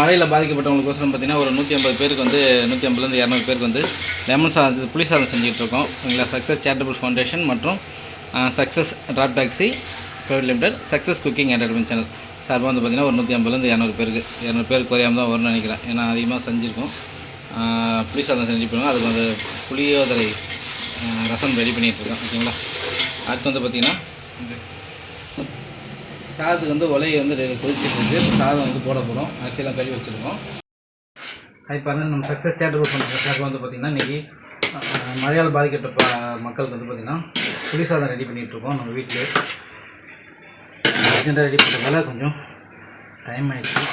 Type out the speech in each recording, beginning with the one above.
மழையில் பாதிக்கப்பட்டவங்களுக்கோசரம் பார்த்திங்கன்னா ஒரு 150 பேருக்கு வந்து 150லேருந்து 200 பேருக்கு வந்து லெமன் சாதம் புளி சாதம் செஞ்சுட்ருக்கோம். எங்களை சக்ஸஸ் சேரிட்டபிள் ஃபவுண்டேஷன் மற்றும் success drop taxi private limited, success cooking entertainment channel சார்பாக வந்து பார்த்திங்கன்னா ஒரு 150லேருந்து 200 பேருக்கு குறையாமல் தான் வரும்னு நினைக்கிறேன். ஏன்னா அதிகமாக செஞ்சுருக்கோம். புளி சாதம் செஞ்சு போடுவோம். அதுக்கு வந்து புளியோதரை ரசம் ரெடி பண்ணிகிட்ருக்கோம். ஓகேங்களா. அடுத்து வந்து பார்த்திங்கன்னா சாதத்துக்கு வந்து உலையை வந்து கொதிச்சுட்டு சாதம் வந்து போட போகிறோம். அரிசியெல்லாம் கழுவி வச்சுருக்கோம். அது பாருங்கள், நம்ம சக்ஸஸ் சேரிட்டபிள் ஃபவுண்டேஷன் வந்து பார்த்திங்கன்னா இன்றைக்கி மழையால் பாதிக்கப்பட்ட மக்களுக்கு வந்து பார்த்திங்கன்னா புளி சாதம் ரெடி பண்ணிகிட்ருக்கோம். நம்ம வீட்டில் அர்ஜென்ட்டாக ரெடி பண்ணுறதால கொஞ்சம் டைம் ஆகிடுச்சு.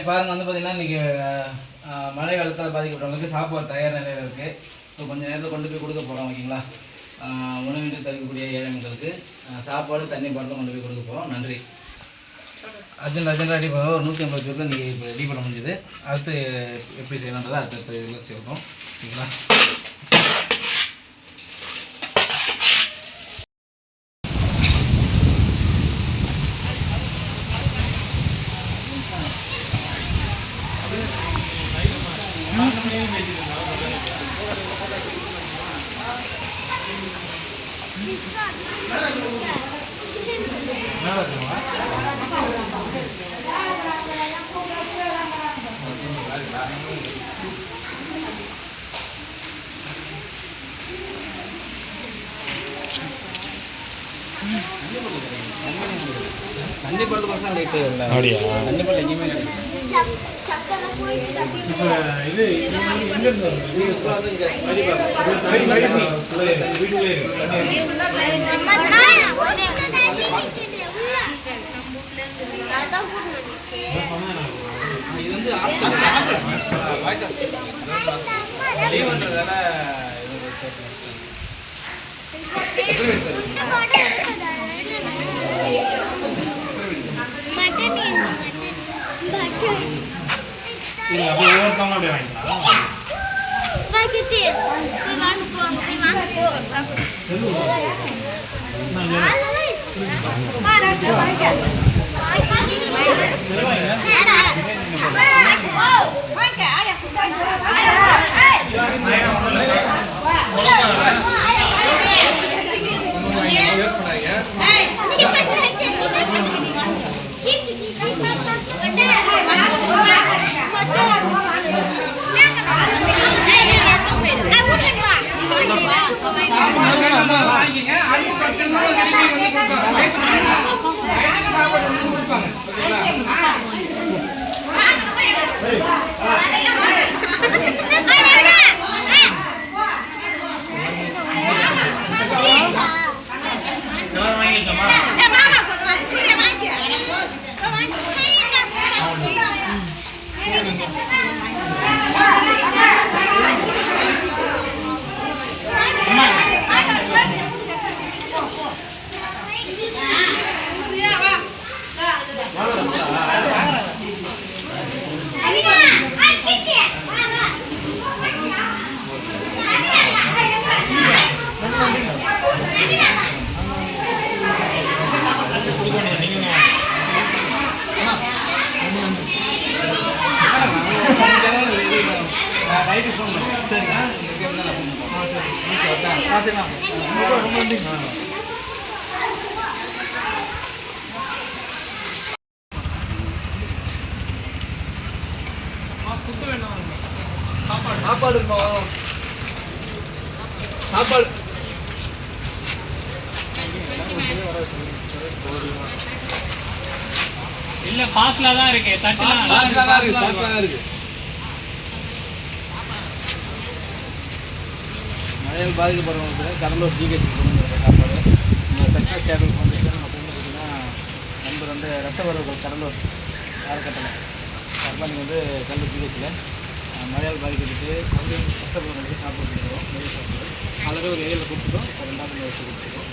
பாருங்கள், வந்து பார்த்திங்கன்னா இன்றைக்கி மழை வெள்ளத்தால் பாதிக்கப்பட்டவங்களுக்கு சாப்பாடு தயார் நிலையில் இருக்குது. ஸோ கொஞ்சம் நேரத்தில் கொண்டு போய் கொடுக்க போகிறோம். ஓகேங்களா. உணவின்றி தவிர்க்கக்கூடிய ஏழை மக்களுக்கு சாப்பாடு தண்ணி பாட்டிலும் கொண்டு போய் கொடுக்க போகிறோம். நன்றி. அர்ஜென்ட்டாக ரெடி பண்ண ஒரு 150 பேருக்கு இன்றைக்கி இப்போ ரெடி பண்ண முடிஞ்சுது. அடுத்து எப்படி செய்யணுன்றதை அடுத்த இதில் செய்யணும். ஓகேங்களா. தண்ணி பாட்டு பசங்க லைட்டு இல்லை. அப்படியா? தண்ணி பாட்டு எங்கேயுமே கிடையாது. இப்போ இது எங்கேருந்து வீட்டுக்குள்ளே இது வந்து வாய்ஸ் லீவ் பண்ணுறதால ஒவ்வொருத்தவங்க அப்படியே வாங்கிக்கலாம். சாப்பாடு சாப்பாடு இல்ல பாஸ்ல தான் இருக்கு. மழையால் பாதிக்கப்படுறவங்களுக்கு கடலூர் ஜிஹெச் சாப்பாடு சக்ஸஸ் சேரிட்டபிள் ஃபவுண்டேஷன் அப்படின்னு பார்த்தீங்கன்னா நண்பர் வந்து ரத்தவர்கள் கடலூர் அறக்கட்டளை சார்பாக நீங்கள் வந்து கடலூர் ஜிஹெச்சில் மழையால் பாதிக்கப்பட்டு வந்து கஷ்டப்படுறவங்களுக்கு சாப்பாடு கொடுக்குறோம். நெல் சாப்பாடு ஆல்ரெடி ஒரு ஏரியாவில் கொடுத்துட்டோம். இப்போ 2வது வச்சு கொடுத்துருக்கோம்.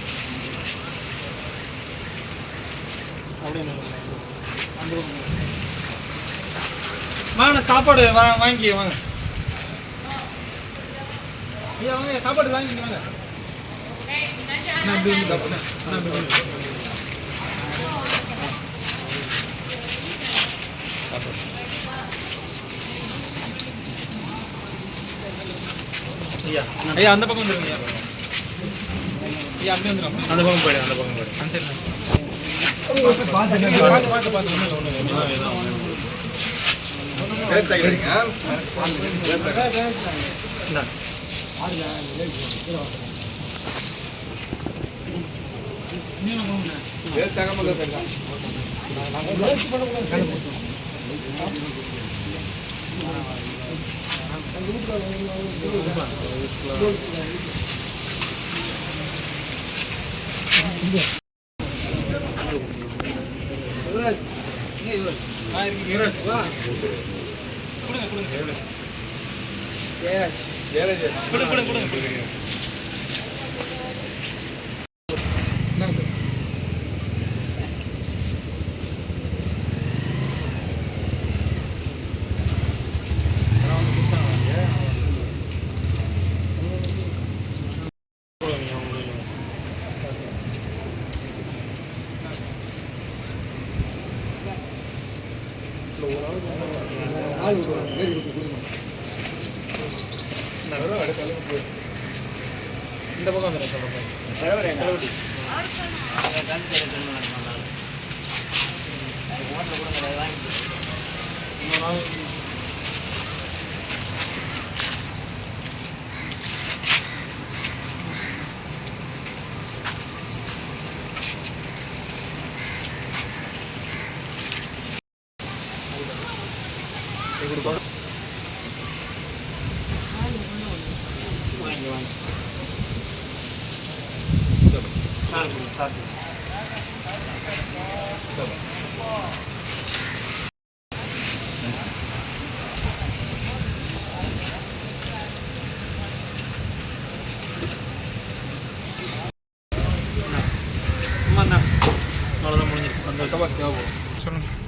அப்படின்னு வாங்க சாப்பாடு வாங்கி வாங்க. ஐயா வாங்க சாப்பாடு வாங்கிட்டு வாங்க. அண்ணா இப்படி வந்து அண்ணா இப்படி வந்து ஐயா ஐயா அந்த பக்கம் வந்துருங்க ஐயா. ஐயா அப்படியே வந்துடும். அந்த பக்கம் போயிடு, அந்த பக்கம் போயிடு. அந்த சைடு பார்த்து பார்த்து இந்த பக்கம் வந்துடும்.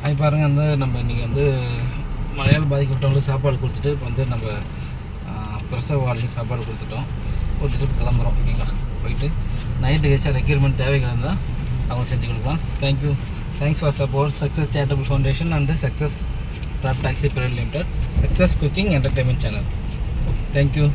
அது பாருங்கள் வந்து நம்ம இன்றைக்கி வந்து மழையால் பாதிக்கப்பட்டவங்களுக்கு சாப்பாடு கொடுத்துட்டு இப்போ வந்து நம்ம பிரசவ வார்டுக்கு சாப்பாடு கொடுத்துட்டு கிளம்புறோம். ஓகேங்களா, போயிட்டு நைட்டு ஏதாச்சும் ரெக்யூர்மெண்ட் தேவைகள் இருந்தால் அவங்க செஞ்சு கொடுக்கலாம். Thanks for support success charitable foundation and success drop taxi private limited, success cooking entertainment channel. Thank you.